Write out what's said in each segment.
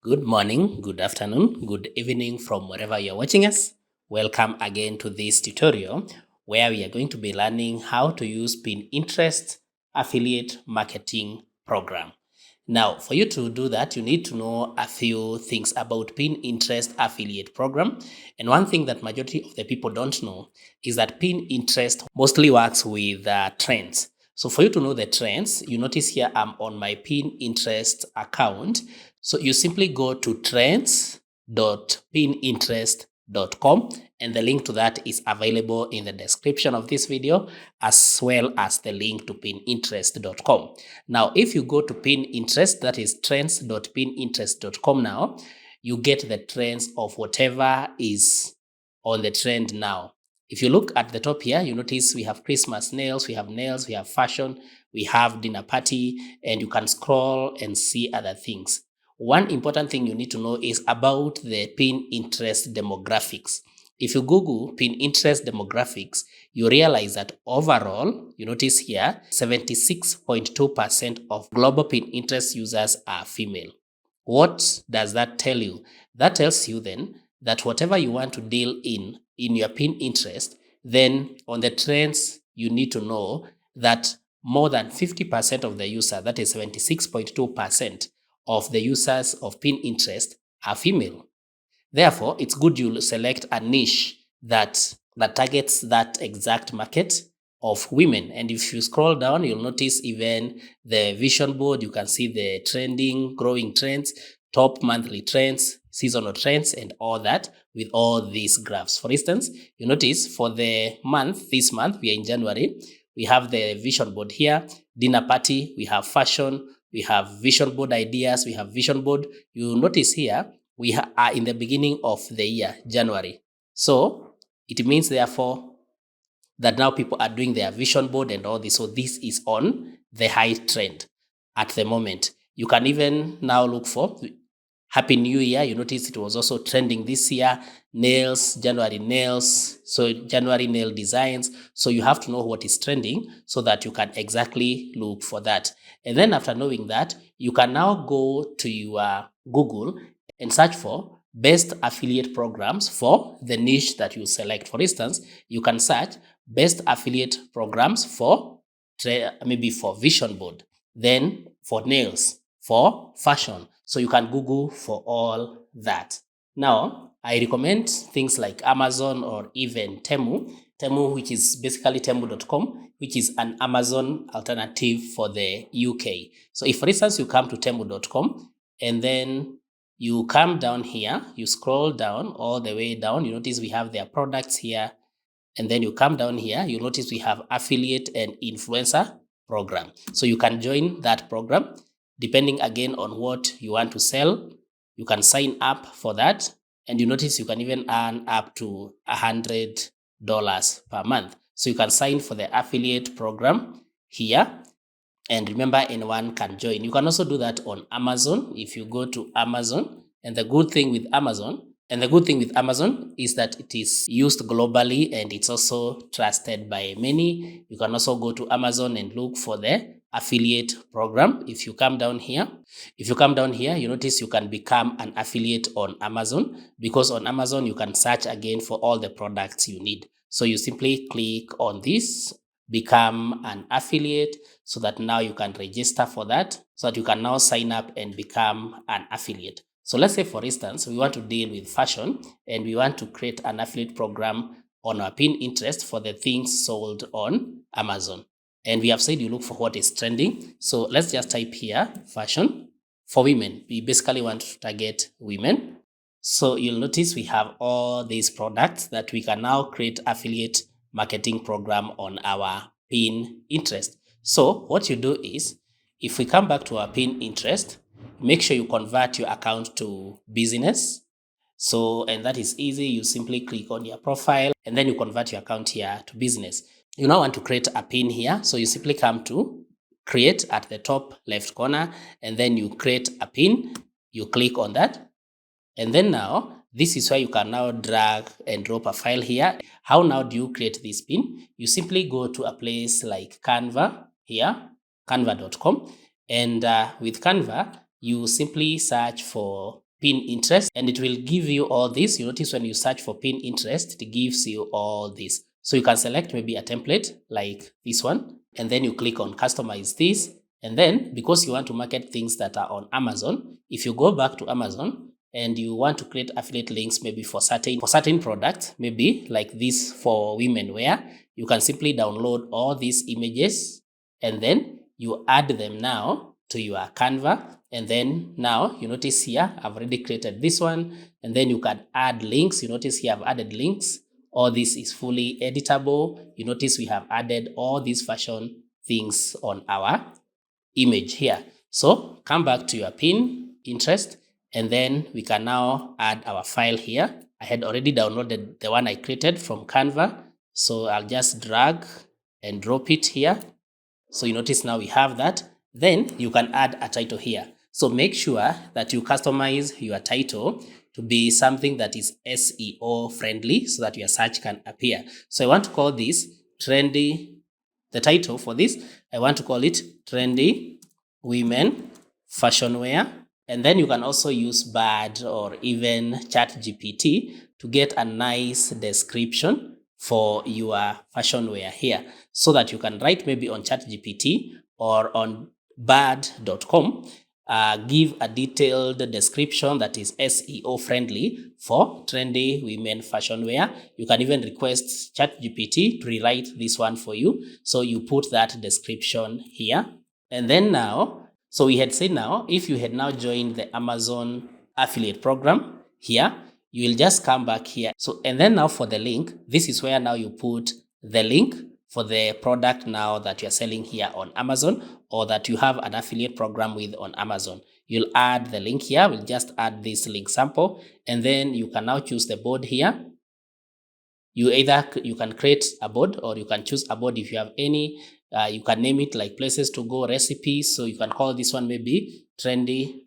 Good morning, good afternoon, good evening from wherever you're watching us. Welcome again to this tutorial where we are going to be learning how to use Pinterest affiliate marketing program. Now, for you to do that, you need to know a few things about Pinterest affiliate program. And one thing that majority of the people don't know is that Pinterest mostly works with trends. So for you to know the trends, you notice here I'm on my Pinterest account. So you simply go to trends.pinterest.com, and the link to that is available in the description of this video, as well as the link to pinterest.com. Now, if you go to Pinterest, that is trends.pinterest.com now, you get the trends of whatever is on the trend now. If you look at the top here, you notice we have Christmas nails, we have fashion, we have dinner party, and you can scroll and see other things. One important thing you need to know is about the Pinterest demographics. If you Google Pinterest demographics, you realize that overall, you notice here, 76.2% of global Pinterest users are female. What does that tell you? That tells you then that whatever you want to deal in your Pinterest, then on the trends, you need to know that more than 50% of the user, that is 76.2%, of the users of Pinterest are female. Therefore, it's good you select a niche that targets that exact market of women. And if you scroll down, you'll notice even the vision board. You can see the trending, growing trends, top monthly trends, seasonal trends, and all that with all these graphs. For instance, you notice for the month, this month, we are in January, we have the vision board here, dinner party, we have fashion, we have vision board ideas, we have vision board. You notice here, we are in the beginning of the year, January. So it means therefore that now people are doing their vision board and all this. So this is on the high trend at the moment. You can even now look for Happy New Year. You notice it was also trending this year. Nails, January nails. So January nail designs. So you have to know what is trending so that you can exactly look for that. And then after knowing that, you can now go to your Google and search for best affiliate programs for the niche that you select. For instance, you can search best affiliate programs for maybe for vision board, then for nails, for fashion. So you can Google for all that. Now, I recommend things like Amazon or even Temu, which is basically temu.com, which is an Amazon alternative for the UK. So if, for instance, you come to temu.com and then you come down here, you scroll down all the way down, you notice we have their products here. And then you come down here, you notice we have affiliate and influencer program. So you can join that program depending again on what you want to sell. You can sign up for that. And you notice you can even earn up to $100 per month. So you can sign for the affiliate program here. And remember, anyone can join. You can also do that on Amazon if you go to Amazon. And the good thing with Amazon is that it is used globally and it's also trusted by many. You can also go to Amazon and look for the affiliate program. If you come down here, you notice you can become an affiliate on Amazon, because on Amazon you can search again for all the products you need. So you simply click on this, become an affiliate, so that now you can register for that, so that you can now sign up and become an affiliate. So let's say, for instance, we want to deal with fashion and we want to create an affiliate program on our Pinterest for the things sold on Amazon. And we have said you look for what is trending. So let's just type here, fashion for women. We basically want to target women. So you'll notice we have all these products that we can now create affiliate marketing program on our Pinterest. So what you do is, if we come back to our Pinterest, make sure you convert your account to business. So, and that is easy. You simply click on your profile and then you convert your account here to business. You now want to create a pin here. So you simply come to create at the top left corner and then you create a pin. You click on that. And then now, this is where you can now drag and drop a file here. How now do you create this pin? You simply go to a place like Canva here, canva.com. And with Canva, you simply search for Pinterest, and it will give you all this. You notice when you search for Pinterest, it gives you all this. So you can select maybe a template like this one, and then you click on customize this. And then because you want to market things that are on Amazon, if you go back to Amazon and you want to create affiliate links maybe for certain products, maybe like this for women wear, you can simply download all these images and then you add them now to your Canva. And then now you notice here, I've already created this one, and then you can add links. You notice here I've added links. All this is fully editable. You notice we have added all these fashion things on our image here. So come back to your Pinterest, and then we can now add our file here. I had already downloaded the one I created from Canva. So I'll just drag and drop it here. So you notice now we have that. Then you can add a title here. So make sure that you customize your title to be something that is SEO friendly so that your search can appear. So I want to call this trendy. The title for this, I want to call it Trendy Women Fashion Wear. And then you can also use Bard or even ChatGPT to get a nice description for your fashion wear here, so that you can write maybe on ChatGPT or on bard.com, give a detailed description that is SEO friendly for trendy women fashion wear. You can even request ChatGPT to rewrite this one for you. So you put that description here. And then now, so we had said now, if you had now joined the Amazon affiliate program here, you will just come back here. So, and then now for the link, this is where now you put the link for the product now that you're selling here on Amazon, or that you have an affiliate program with on Amazon. You'll add the link here. We'll just add this link sample, and then you can now choose the board here. You can create a board, or you can choose a board if you have any. You can name it like places to go, recipes. So you can call this one maybe Trendy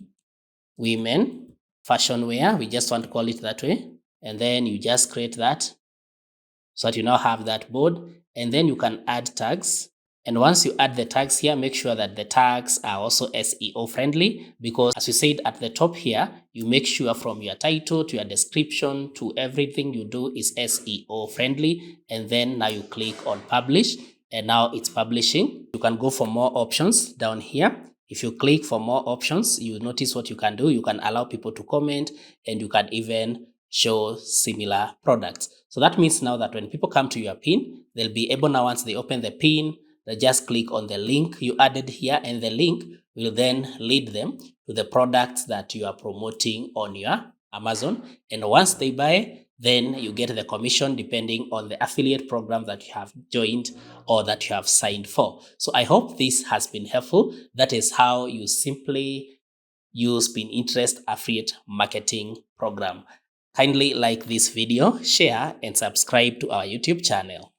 Women Fashion Wear. We just want to call it that way. And then you just create that so that you now have that board. And then you can add tags. And once you add the tags here, make sure that the tags are also SEO friendly, because as we said at the top here, you make sure from your title to your description to everything you do is SEO friendly. And then now you click on publish, and now it's publishing. You can go for more options down here. If you click for more options, you notice what you can do. You can allow people to comment, and you can even show similar products. So that means now that when people come to your pin, they'll be able now, once they open the pin, they just click on the link you added here, and the link will then lead them to the products that you are promoting on your Amazon. And once they buy, then you get the commission depending on the affiliate program that you have joined or that you have signed for. So I hope this has been helpful. That is how you simply use Pinterest affiliate marketing program. Kindly like this video, share, and subscribe to our YouTube channel.